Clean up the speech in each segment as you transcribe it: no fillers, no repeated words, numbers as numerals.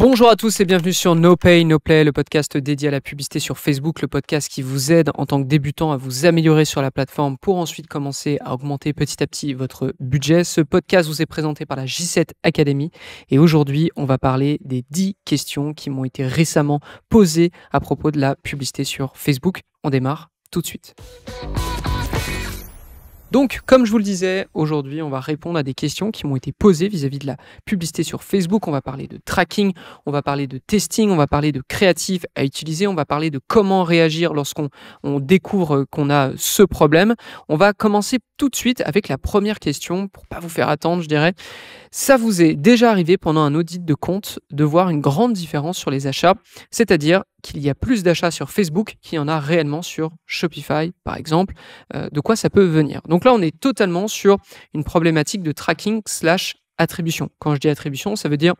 Bonjour à tous et bienvenue sur No Pay, No Play, le podcast dédié à la publicité sur Facebook, le podcast qui vous aide en tant que débutant à vous améliorer sur la plateforme pour ensuite commencer à augmenter petit à petit votre budget. Ce podcast vous est présenté par la J7 Academy et aujourd'hui, on va parler des 10 questions qui m'ont été récemment posées à propos de la publicité sur Facebook. On démarre tout de suite. Donc, comme je vous le disais, aujourd'hui, on va répondre à des questions qui m'ont été posées vis-à-vis de la publicité sur Facebook. On va parler de tracking, on va parler de testing, on va parler de créatifs à utiliser, on va parler de comment réagir lorsqu'on découvre qu'on a ce problème. On va commencer tout de suite avec la première question, pour pas vous faire attendre, je dirais. Ça vous est déjà arrivé pendant un audit de compte de voir une grande différence sur les achats, c'est-à-dire qu'il y a plus d'achats sur Facebook qu'il y en a réellement sur Shopify, par exemple. De quoi ça peut venir? Donc là, on est totalement sur une problématique de tracking / attribution. Quand je dis attribution, ça veut dire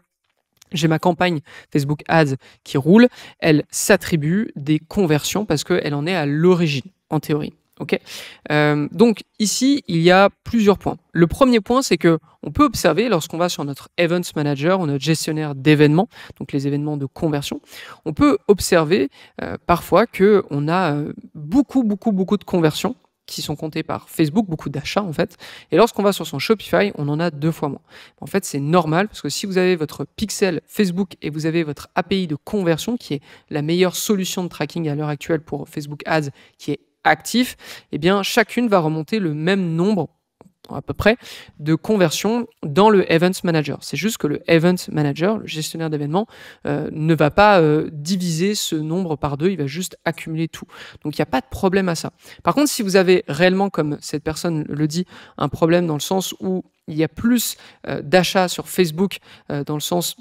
j'ai ma campagne Facebook Ads qui roule, elle s'attribue des conversions parce qu'elle en est à l'origine, en théorie. Okay. Donc ici, il y a plusieurs points. Le premier point, c'est que on peut observer lorsqu'on va sur notre Events Manager ou notre gestionnaire d'événements, donc les événements de conversion, on peut observer parfois qu'on a beaucoup de conversions qui sont comptées par Facebook, beaucoup d'achats en fait. Et lorsqu'on va sur son Shopify, on en a 2 fois moins. En fait, c'est normal parce que si vous avez votre pixel Facebook et vous avez votre API de conversion, qui est la meilleure solution de tracking à l'heure actuelle pour Facebook Ads, qui est actif, eh bien chacune va remonter le même nombre à peu près de conversions dans le Events Manager. C'est juste que le Event Manager, le gestionnaire d'événements, ne va pas diviser ce nombre par 2, il va juste accumuler tout. Donc il n'y a pas de problème à ça. Par contre, si vous avez réellement, comme cette personne le dit, un problème dans le sens où il y a plus d'achats sur Facebook, dans le sens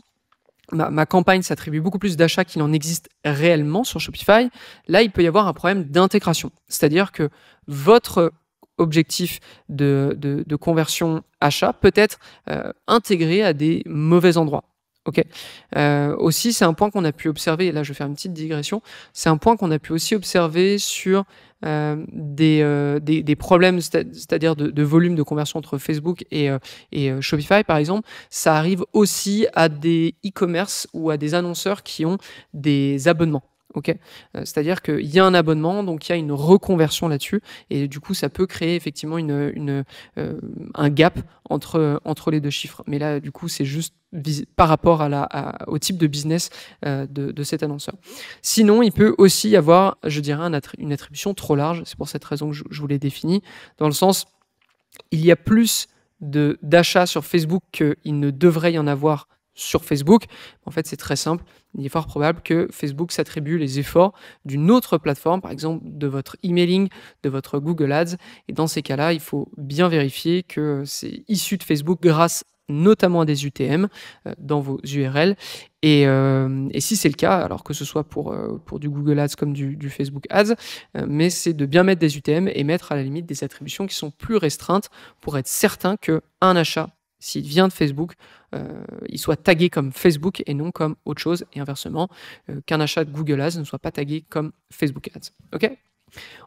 ma campagne s'attribue beaucoup plus d'achats qu'il en existe réellement sur Shopify, là, il peut y avoir un problème d'intégration. C'est-à-dire que votre objectif de conversion achat peut être intégré à des mauvais endroits. Okay. Aussi, c'est un point qu'on a pu observer, et là je vais faire une petite digression, c'est un point qu'on a pu aussi observer sur des problèmes, c'est-à-dire de volume de conversion entre Facebook et Shopify par exemple. Ça arrive aussi à des e-commerce ou à des annonceurs qui ont des abonnements. Okay. C'est-à-dire qu'il y a un abonnement, donc il y a une reconversion là-dessus, et du coup ça peut créer effectivement un gap entre les deux chiffres. Mais là, du coup, c'est juste par rapport au type de business de cet annonceur. Sinon, il peut aussi y avoir, je dirais, une attribution trop large. C'est pour cette raison que je vous l'ai défini, dans le sens, il y a plus d'achats sur Facebook qu'il ne devrait y en avoir sur Facebook. En fait, c'est très simple. Il est fort probable que Facebook s'attribue les efforts d'une autre plateforme, par exemple de votre emailing, de votre Google Ads. Et dans ces cas-là, il faut bien vérifier que c'est issu de Facebook grâce notamment à des UTM dans vos URL. Et si c'est le cas, alors que ce soit pour du Google Ads comme du Facebook Ads, mais c'est de bien mettre des UTM et mettre à la limite des attributions qui sont plus restreintes pour être certain qu'un achat, s'il vient de Facebook, il soit tagué comme Facebook et non comme autre chose, et inversement, qu'un achat de Google Ads ne soit pas tagué comme Facebook Ads. Okay.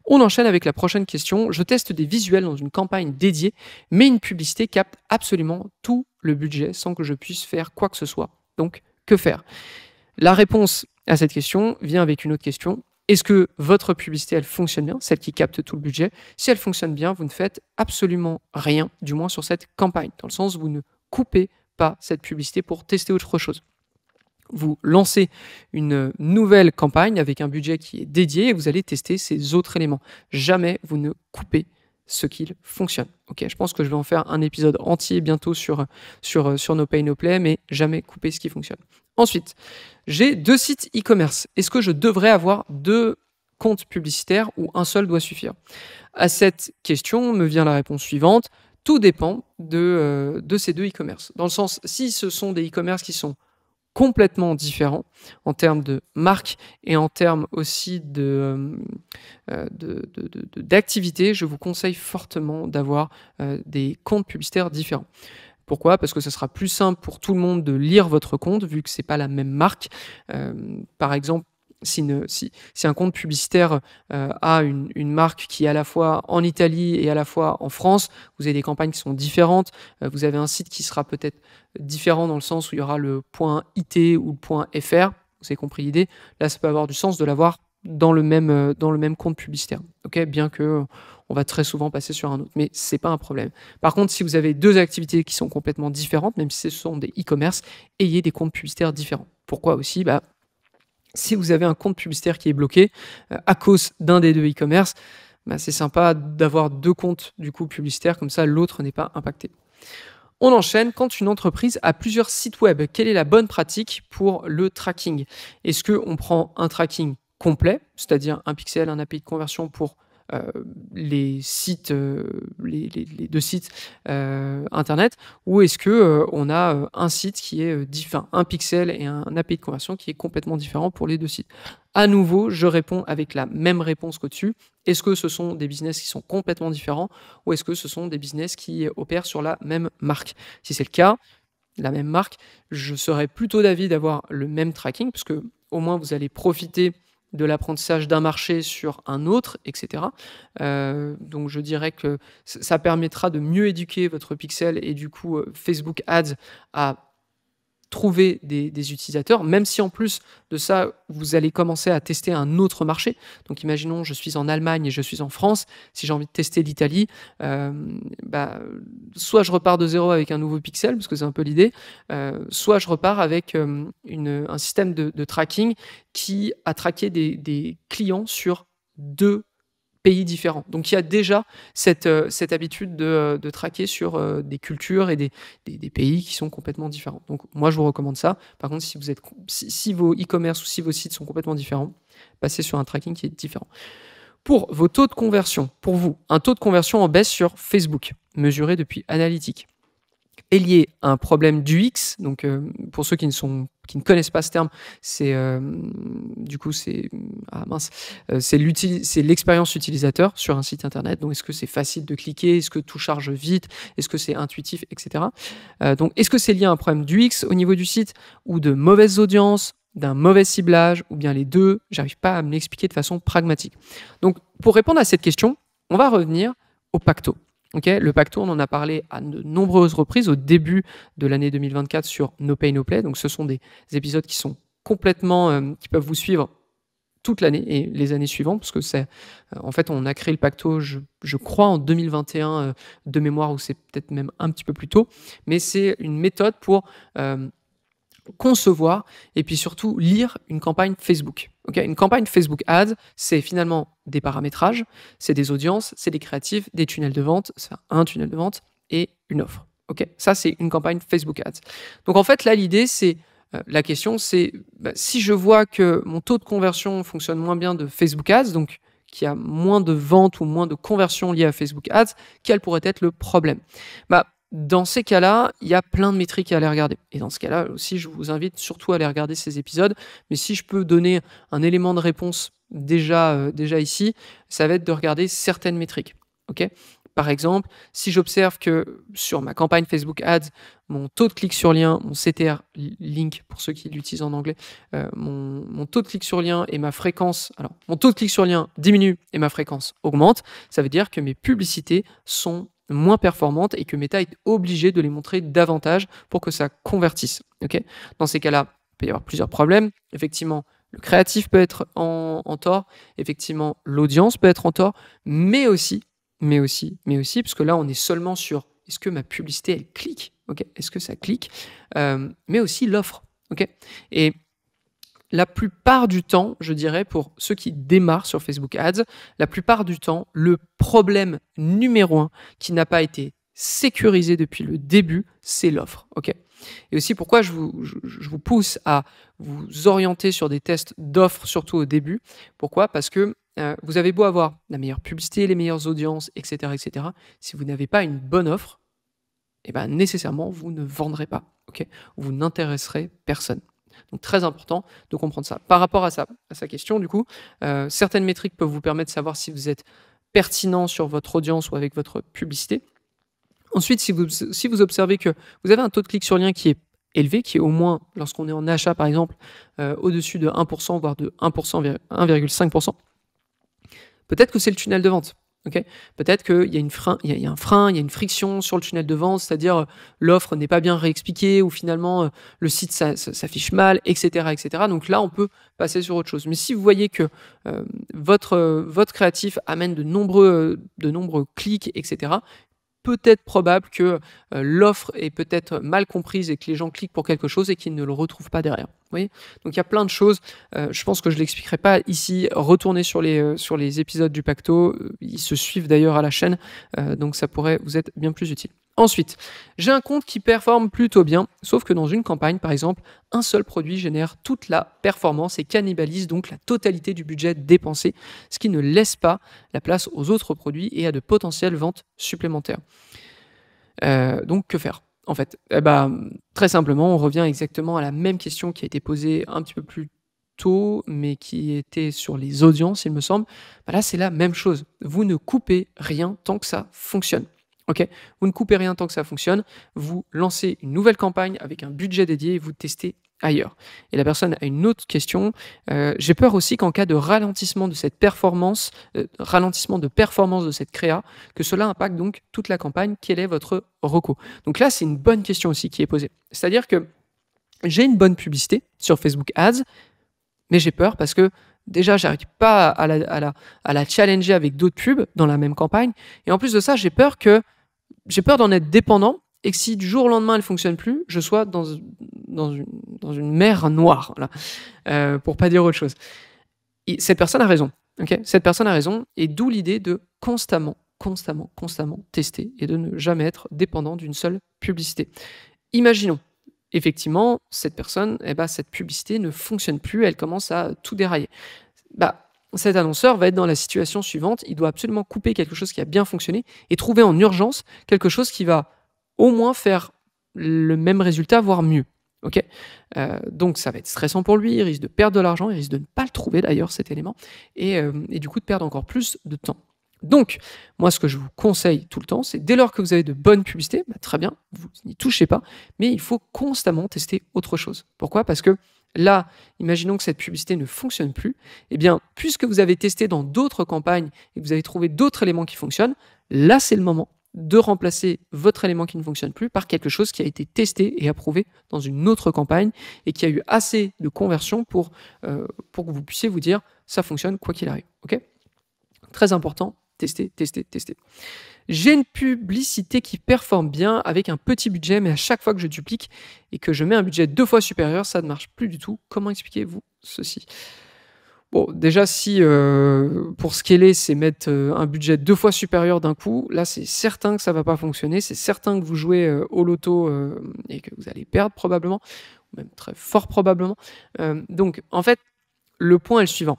On enchaîne avec la prochaine question. Je teste des visuels dans une campagne dédiée, mais une publicité capte absolument tout le budget sans que je puisse faire quoi que ce soit. Donc, que faire? La réponse à cette question vient avec une autre question. Est-ce que votre publicité, elle fonctionne bien, celle qui capte tout le budget? Si elle fonctionne bien, vous ne faites absolument rien, du moins sur cette campagne, dans le sens où vous ne coupez pas cette publicité pour tester autre chose. Vous lancez une nouvelle campagne avec un budget qui est dédié et vous allez tester ces autres éléments. Jamais vous ne coupez ce qu'il fonctionne. Okay, je pense que je vais en faire un épisode entier bientôt sur No Pay, No Play, mais jamais couper ce qui fonctionne. Ensuite, j'ai 2 sites e-commerce. Est-ce que je devrais avoir 2 comptes publicitaires ou un seul doit suffire? À cette question me vient la réponse suivante. Tout dépend de ces 2 e-commerce. Dans le sens, si ce sont des e-commerce qui sont complètement différents en termes de marque et en termes aussi d'activité, je vous conseille fortement d'avoir des comptes publicitaires différents. Pourquoi? Parce que ce sera plus simple pour tout le monde de lire votre compte, vu que c'est pas la même marque. Par exemple, si un compte publicitaire a une marque qui est à la fois en Italie et à la fois en France, vous avez des campagnes qui sont différentes, vous avez un site qui sera peut-être différent dans le sens où il y aura le .it ou le .fr, vous avez compris l'idée. Là, ça peut avoir du sens de l'avoir dans le même compte publicitaire, ok, bien que on va très souvent passer sur un autre, mais c'est pas un problème. Par contre, si vous avez deux activités qui sont complètement différentes, même si ce sont des e-commerce, ayez des comptes publicitaires différents. Pourquoi aussi? Si vous avez un compte publicitaire qui est bloqué à cause d'un des deux e-commerce, c'est sympa d'avoir deux comptes du coup publicitaires, comme ça l'autre n'est pas impacté. On enchaîne. Quand une entreprise a plusieurs sites web, quelle est la bonne pratique pour le tracking? Est-ce qu'on prend un tracking complet, c'est-à-dire un pixel, un API de conversion pour les sites, les deux sites internet, ou est-ce que on a un site qui est un pixel et un API de conversion qui est complètement différent pour les deux sites? À nouveau, je réponds avec la même réponse qu'au-dessus. Est-ce que ce sont des business qui sont complètement différents ou est-ce que ce sont des business qui opèrent sur la même marque? Si c'est le cas, la même marque, je serais plutôt d'avis d'avoir le même tracking parce que au moins vous allez profiter de l'apprentissage d'un marché sur un autre, etc. Donc je dirais que ça permettra de mieux éduquer votre pixel et du coup Facebook Ads à trouver des utilisateurs, même si en plus de ça, vous allez commencer à tester un autre marché. Donc imaginons, je suis en Allemagne et je suis en France, si j'ai envie de tester l'Italie, soit je repars de zéro avec un nouveau pixel, parce que c'est un peu l'idée, soit je repars avec un système de tracking qui a traqué des clients sur deux pays différents. Donc il y a déjà cette habitude de traquer sur des cultures et des pays qui sont complètement différents. Donc moi je vous recommande ça. Par contre, si vos e-commerce ou si vos sites sont complètement différents, passez sur un tracking qui est différent. Pour vos taux de conversion, pour vous, un taux de conversion en baisse sur Facebook, mesuré depuis Analytics, est lié à un problème d'UX. Donc, pour ceux qui ne connaissent pas ce terme, c'est c'est l'expérience utilisateur sur un site internet. Donc, est-ce que c'est facile de cliquer? Est-ce que tout charge vite? Est-ce que c'est intuitif, etc. Donc, est-ce que c'est lié à un problème d'UX au niveau du site ou de mauvaises audiences, d'un mauvais ciblage ou bien les deux? J'arrive pas à me l'expliquer de façon pragmatique. Donc, pour répondre à cette question, on va revenir au pacto. Okay, le pacto, on en a parlé à de nombreuses reprises au début de l'année 2024 sur No Pay No Play. Donc, ce sont des épisodes qui sont complètement, qui peuvent vous suivre toute l'année et les années suivantes, parce que en fait, on a créé le pacto, je crois, en 2021 de mémoire, ou c'est peut-être même un petit peu plus tôt. Mais c'est une méthode pour concevoir et puis surtout lire une campagne Facebook. Okay, une campagne Facebook Ads, c'est finalement des paramétrages, c'est des audiences, c'est des créatifs, des tunnels de vente, c'est un tunnel de vente et une offre. Okay, ça, c'est une campagne Facebook Ads. Donc en fait, là, l'idée, c'est la question, c'est si je vois que mon taux de conversion fonctionne moins bien de Facebook Ads, donc qu'il y a moins de ventes ou moins de conversions liées à Facebook Ads, quel pourrait être le problème? Dans ces cas-là, il y a plein de métriques à aller regarder. Et dans ce cas-là aussi, je vous invite surtout à aller regarder ces épisodes. Mais si je peux donner un élément de réponse déjà ici, ça va être de regarder certaines métriques. Okay, par exemple, si j'observe que sur ma campagne Facebook Ads, mon taux de clic sur lien, mon CTR link pour ceux qui l'utilisent en anglais, mon taux de clic sur lien et ma fréquence, alors mon taux de clic sur lien diminue et ma fréquence augmente, ça veut dire que mes publicités sont moins performantes et que Meta est obligé de les montrer davantage pour que ça convertisse. Okay, dans ces cas-là, il peut y avoir plusieurs problèmes. Effectivement, le créatif peut être en tort. Effectivement, l'audience peut être en tort. Mais aussi, parce que là, on est seulement sur est-ce que ma publicité, elle clique? Okay, est-ce que ça clique? Mais aussi l'offre. Okay, et la plupart du temps, je dirais, pour ceux qui démarrent sur Facebook Ads, la plupart du temps, le problème numéro 1 qui n'a pas été sécurisé depuis le début, c'est l'offre. Okay, et aussi, pourquoi je vous pousse à vous orienter sur des tests d'offres, surtout au début. Pourquoi? Parce que vous avez beau avoir la meilleure publicité, les meilleures audiences, etc., etc. Si vous n'avez pas une bonne offre, nécessairement, vous ne vendrez pas. Okay, vous n'intéresserez personne. Donc très important de comprendre ça. Par rapport à sa question, du coup, certaines métriques peuvent vous permettre de savoir si vous êtes pertinent sur votre audience ou avec votre publicité. Ensuite, si vous observez que vous avez un taux de clic sur lien qui est élevé, qui est au moins, lorsqu'on est en achat par exemple, au-dessus de 1%, voire de 1%, 1,5%, peut-être que c'est le tunnel de vente. OK? Peut-être qu'il y a il y a un frein, il y a une friction sur le tunnel de vente, c'est-à-dire, l'offre n'est pas bien réexpliquée ou finalement, le site s'affiche mal et cetera et cetera. Donc là, on peut passer sur autre chose. Mais si vous voyez que, votre créatif amène de nombreux clics et cetera, peut-être probable que, l'offre est peut-être mal comprise et que les gens cliquent pour quelque chose et qu'ils ne le retrouvent pas derrière. Vous voyez? Donc il y a plein de choses, je pense que je ne l'expliquerai pas ici. Retournez sur les épisodes du Pacto, ils se suivent d'ailleurs à la chaîne, donc ça pourrait vous être bien plus utile. Ensuite, j'ai un compte qui performe plutôt bien, sauf que dans une campagne, par exemple, un seul produit génère toute la performance et cannibalise donc la totalité du budget dépensé, ce qui ne laisse pas la place aux autres produits et à de potentielles ventes supplémentaires. Donc que faire, en fait? Eh bah, très simplement, on revient exactement à la même question qui a été posée un petit peu plus tôt, mais qui était sur les audiences, il me semble. Bah, là, c'est la même chose. Vous ne coupez rien tant que ça fonctionne. OK? Vous ne coupez rien tant que ça fonctionne. Vous lancez une nouvelle campagne avec un budget dédié et vous testez ailleurs. Et la personne a une autre question. J'ai peur aussi qu'en cas de ralentissement de cette performance, ralentissement de performance de cette créa, que cela impacte donc toute la campagne. Quel est votre reco? Donc là, c'est une bonne question aussi qui est posée. C'est-à-dire que j'ai une bonne publicité sur Facebook Ads, mais j'ai peur parce que déjà, j'arrive pas à la challenger avec d'autres pubs dans la même campagne. Et en plus de ça, j'ai peur d'en être dépendant et que si du jour au lendemain elle fonctionne plus, je sois dans une mer noire, là, pour pas dire autre chose. Et cette personne a raison. OK? Cette personne a raison, et d'où l'idée de constamment tester et de ne jamais être dépendant d'une seule publicité. Imaginons, effectivement, cette personne, eh ben, cette publicité ne fonctionne plus, elle commence à tout dérailler. Bah, cet annonceur va être dans la situation suivante, il doit absolument couper quelque chose qui a bien fonctionné et trouver en urgence quelque chose qui va au moins faire le même résultat, voire mieux. OK? Donc ça va être stressant pour lui, il risque de perdre de l'argent, il risque de ne pas le trouver d'ailleurs, cet élément, et du coup de perdre encore plus de temps. Donc, moi, ce que je vous conseille tout le temps, c'est dès lors que vous avez de bonnes publicités, bah, très bien, vous n'y touchez pas, mais il faut constamment tester autre chose. Pourquoi? Parce que là, imaginons que cette publicité ne fonctionne plus, eh bien, puisque vous avez testé dans d'autres campagnes et que vous avez trouvé d'autres éléments qui fonctionnent, là, c'est le moment de remplacer votre élément qui ne fonctionne plus par quelque chose qui a été testé et approuvé dans une autre campagne et qui a eu assez de conversion pour que vous puissiez vous dire ça fonctionne quoi qu'il arrive. OK? Très important, tester. J'ai une publicité qui performe bien avec un petit budget, mais à chaque fois que je duplique et que je mets un budget 2 fois supérieur, ça ne marche plus du tout. Comment expliquez-vous ceci? Bon, déjà, si pour scaler, c'est mettre un budget 2 fois supérieur d'un coup, là, c'est certain que ça va pas fonctionner. C'est certain que vous jouez au loto et que vous allez perdre probablement, ou même très fort probablement. Donc, en fait, le point est le suivant.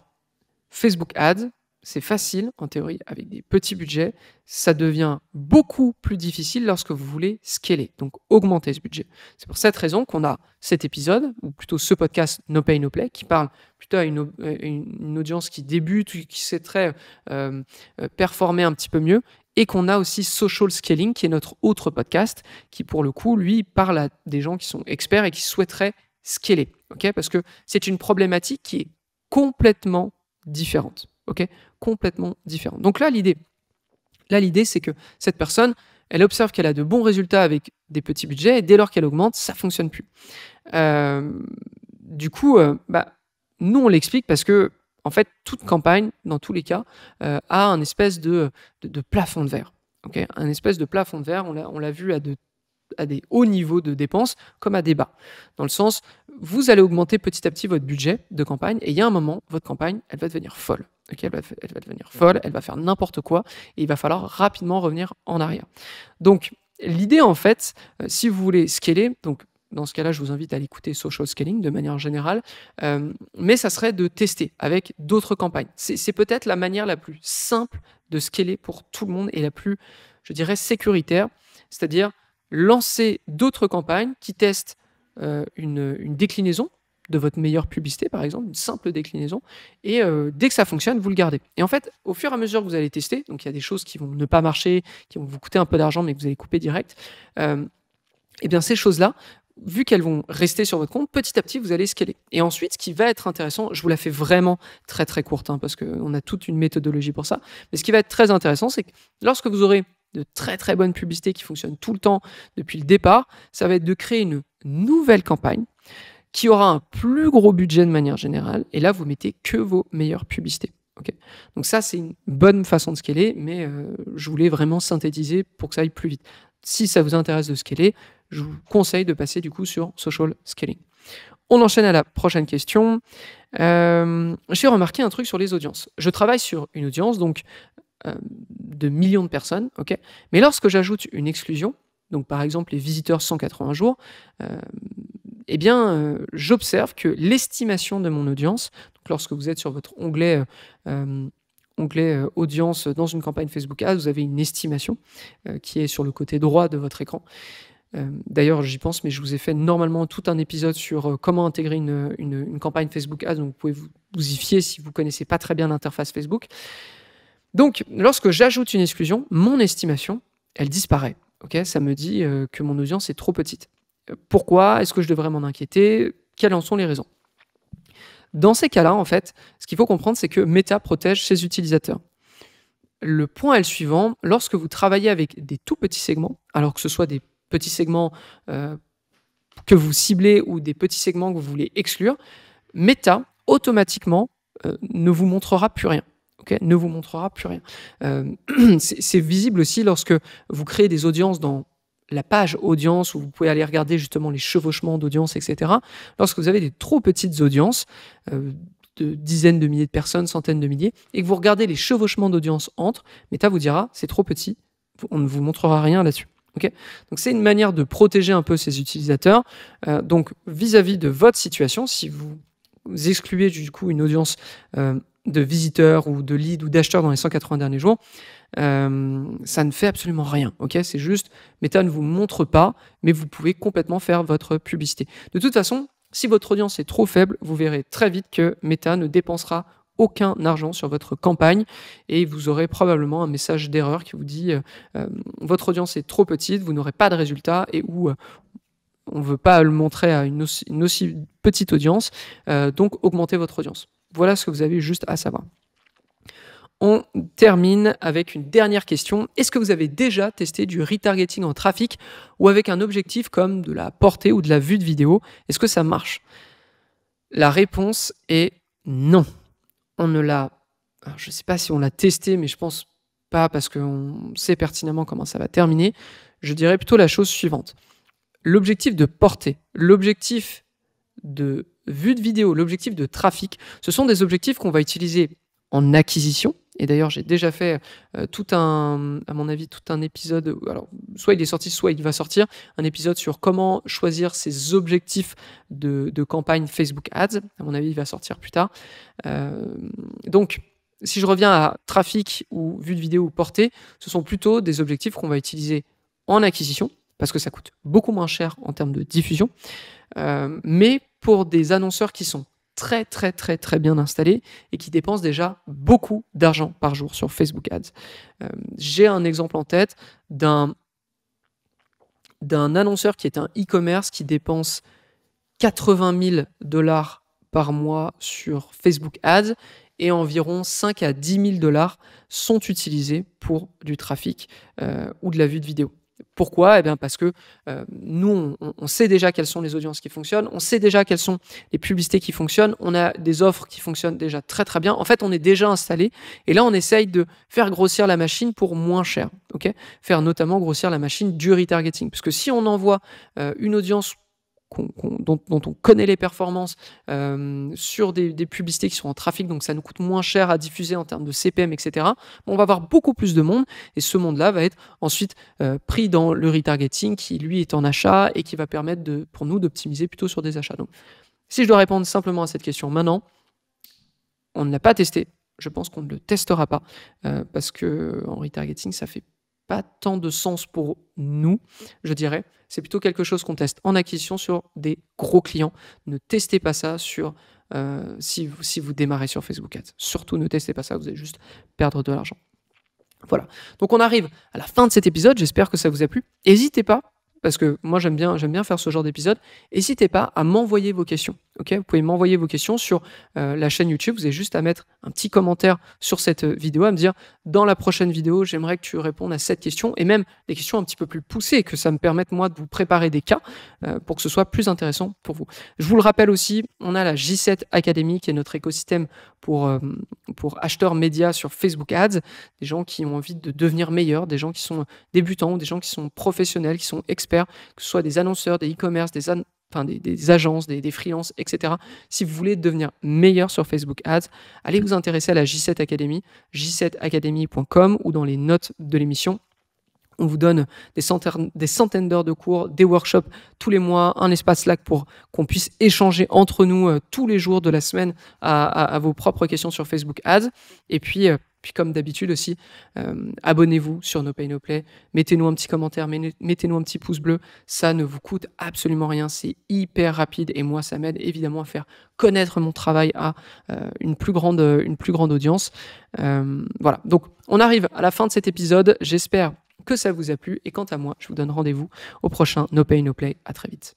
Facebook Ads, c'est facile en théorie avec des petits budgets. Ça devient beaucoup plus difficile lorsque vous voulez scaler, donc augmenter ce budget. C'est pour cette raison qu'on a cet épisode, ou plutôt ce podcast No Pay No Play, qui parle plutôt à une audience qui débute, qui souhaiterait performer un petit peu mieux, et qu'on a aussi Social Scaling, qui est notre autre podcast, qui pour le coup, lui, parle à des gens qui sont experts et qui souhaiteraient scaler. Okay? Parce que c'est une problématique qui est complètement différente. OK? Complètement différente. Donc là, l'idée, c'est que cette personne, elle observe qu'elle a de bons résultats avec des petits budgets, et dès lors qu'elle augmente, ça ne fonctionne plus. Du coup, nous, on l'explique parce que, en fait, toute campagne, dans tous les cas, a un espèce de plafond de verre. Okay? Un espèce de plafond de verre, on l'a vu à des hauts niveaux de dépenses comme à des bas. Dans le sens, vous allez augmenter petit à petit votre budget de campagne, et il y a un moment, votre campagne, elle va devenir folle. Okay, elle va devenir folle, elle va faire n'importe quoi, et il va falloir rapidement revenir en arrière. Donc, l'idée, en fait, si vous voulez scaler, donc dans ce cas-là, je vous invite à l'écouter Social Scaling de manière générale, mais ça serait de tester avec d'autres campagnes. C'est peut-être la manière la plus simple de scaler pour tout le monde et la plus, je dirais, sécuritaire, c'est-à-dire lancer d'autres campagnes qui testent une déclinaison de votre meilleure publicité, par exemple, une simple déclinaison, et dès que ça fonctionne, vous le gardez. Et en fait, au fur et à mesure que vous allez tester, donc il y a des choses qui vont ne pas marcher, qui vont vous coûter un peu d'argent, mais que vous allez couper direct, et bien ces choses-là, vu qu'elles vont rester sur votre compte, petit à petit, vous allez scaler. Et ensuite, ce qui va être intéressant, je vous la fais vraiment très très courte, hein, parce qu'on a toute une méthodologie pour ça, mais ce qui va être très intéressant, c'est que lorsque vous aurez de très très bonnes publicités qui fonctionnent tout le temps depuis le départ, ça va être de créer une nouvelle campagne qui aura un plus gros budget de manière générale, et là, vous mettez que vos meilleures publicités. Okay. Donc ça, c'est une bonne façon de scaler, mais je voulais vraiment synthétiser pour que ça aille plus vite. Si ça vous intéresse de scaler, je vous conseille de passer du coup sur social scaling. On enchaîne à la prochaine question. J'ai remarqué un truc sur les audiences. Je travaille sur une audience donc de millions de personnes, okay, mais lorsque j'ajoute une exclusion, donc par exemple les visiteurs 180 jours, eh bien, j'observe que l'estimation de mon audience, donc lorsque vous êtes sur votre onglet audience dans une campagne Facebook Ads, vous avez une estimation qui est sur le côté droit de votre écran. D'ailleurs, j'y pense, mais je vous ai fait normalement tout un épisode sur comment intégrer une campagne Facebook Ads, donc vous pouvez vous y fier si vous ne connaissez pas très bien l'interface Facebook. Donc, lorsque j'ajoute une exclusion, mon estimation, elle disparaît. Okay, ça me dit que mon audience est trop petite. Pourquoi? Est-ce que je devrais m'en inquiéter? Quelles en sont les raisons? Dans ces cas-là, en fait, ce qu'il faut comprendre, c'est que Meta protège ses utilisateurs. Le point est le suivant, lorsque vous travaillez avec des tout petits segments, alors que ce soit des petits segments que vous ciblez ou des petits segments que vous voulez exclure, Meta, automatiquement, ne vous montrera plus rien. Okay, ne vous montrera plus rien. C'est visible aussi lorsque vous créez des audiences dans la page audience où vous pouvez aller regarder justement les chevauchements d'audience, etc. Lorsque vous avez des trop petites audiences, de dizaines de milliers de personnes, centaines de milliers, et que vous regardez les chevauchements d'audience entre, Meta vous dira c'est trop petit, on ne vous montrera rien là-dessus. Okay, donc c'est une manière de protéger un peu ses utilisateurs. Donc vis-à-vis de votre situation, si vous excluez du coup une audience de visiteurs ou de leads ou d'acheteurs dans les 180 derniers jours, ça ne fait absolument rien. Okay, c'est juste, Meta ne vous montre pas, mais vous pouvez complètement faire votre publicité. De toute façon, si votre audience est trop faible, vous verrez très vite que Meta ne dépensera aucun argent sur votre campagne et vous aurez probablement un message d'erreur qui vous dit votre audience est trop petite, vous n'aurez pas de résultat et où on ne veut pas le montrer à une aussi petite audience, donc augmentez votre audience. Voilà ce que vous avez juste à savoir. On termine avec une dernière question. Est-ce que vous avez déjà testé du retargeting en trafic ou avec un objectif comme de la portée ou de la vue de vidéo? Est-ce que ça marche? La réponse est non. On ne l'a... Je ne sais pas si on l'a testé, mais je pense pas parce qu'on sait pertinemment comment ça va terminer. Je dirais plutôt la chose suivante. L'objectif de portée, l'objectif de vue de vidéo, l'objectif de trafic, ce sont des objectifs qu'on va utiliser en acquisition. Et d'ailleurs, j'ai déjà fait à mon avis, tout un épisode, alors soit il est sorti, soit il va sortir, un épisode sur comment choisir ses objectifs de campagne Facebook Ads. À mon avis, il va sortir plus tard. Donc, si je reviens à trafic ou vue de vidéo ou portée, ce sont plutôt des objectifs qu'on va utiliser en acquisition, parce que ça coûte beaucoup moins cher en termes de diffusion, mais pour des annonceurs qui sont très très très très bien installés et qui dépensent déjà beaucoup d'argent par jour sur Facebook Ads. J'ai un exemple en tête d'un annonceur qui est un e-commerce qui dépense 80 000 $ par mois sur Facebook Ads et environ 5 à 10 000 $ sont utilisés pour du trafic ou de la vue de vidéo. Pourquoi? Eh bien parce que nous, on sait déjà quelles sont les audiences qui fonctionnent, on sait déjà quelles sont les publicités qui fonctionnent, on a des offres qui fonctionnent déjà très très bien. En fait, on est déjà installé et là, on essaye de faire grossir la machine pour moins cher. Okay, faire notamment grossir la machine du retargeting. Parce que si on envoie une audience dont on connaît les performances sur des publicités qui sont en trafic, donc ça nous coûte moins cher à diffuser en termes de CPM, etc. On va avoir beaucoup plus de monde et ce monde-là va être ensuite pris dans le retargeting qui, lui, est en achat et qui va permettre pour nous d'optimiser plutôt sur des achats. Donc, si je dois répondre simplement à cette question maintenant, on ne l'a pas testé. Je pense qu'on ne le testera pas parce qu'en retargeting, ça fait pas tant de sens pour nous, je dirais. C'est plutôt quelque chose qu'on teste en acquisition sur des gros clients. Ne testez pas ça si vous démarrez sur Facebook Ads. Surtout ne testez pas ça, vous allez juste perdre de l'argent. Voilà. Donc on arrive à la fin de cet épisode, j'espère que ça vous a plu. N'hésitez pas parce que moi j'aime bien faire ce genre d'épisode. N'hésitez pas à m'envoyer vos questions. Ok, vous pouvez m'envoyer vos questions sur la chaîne YouTube. Vous avez juste à mettre un petit commentaire sur cette vidéo, à me dire dans la prochaine vidéo, j'aimerais que tu répondes à cette question, et même des questions un petit peu plus poussées, que ça me permette moi de vous préparer des cas pour que ce soit plus intéressant pour vous. Je vous le rappelle aussi, on a la J7 Academy qui est notre écosystème pour acheteurs médias sur Facebook Ads, des gens qui ont envie de devenir meilleurs, des gens qui sont débutants ou des gens qui sont professionnels, qui sont experts, que ce soit des annonceurs, des e-commerce, des agences, des freelances, etc. Si vous voulez devenir meilleur sur Facebook Ads, allez vous intéresser à la J7 Academy, j7academy.com, ou dans les notes de l'émission. On vous donne des centaines d'heures de cours, des workshops tous les mois, un espace Slack pour qu'on puisse échanger entre nous tous les jours de la semaine à vos propres questions sur Facebook Ads. Et puis comme d'habitude aussi, abonnez-vous sur No Pay No Play, mettez-nous un petit commentaire, mettez-nous un petit pouce bleu, ça ne vous coûte absolument rien, c'est hyper rapide et moi ça m'aide évidemment à faire connaître mon travail à une plus grande audience. Voilà, donc on arrive à la fin de cet épisode, j'espère que ça vous a plu, et quant à moi, je vous donne rendez-vous au prochain No Pay No Play. À très vite.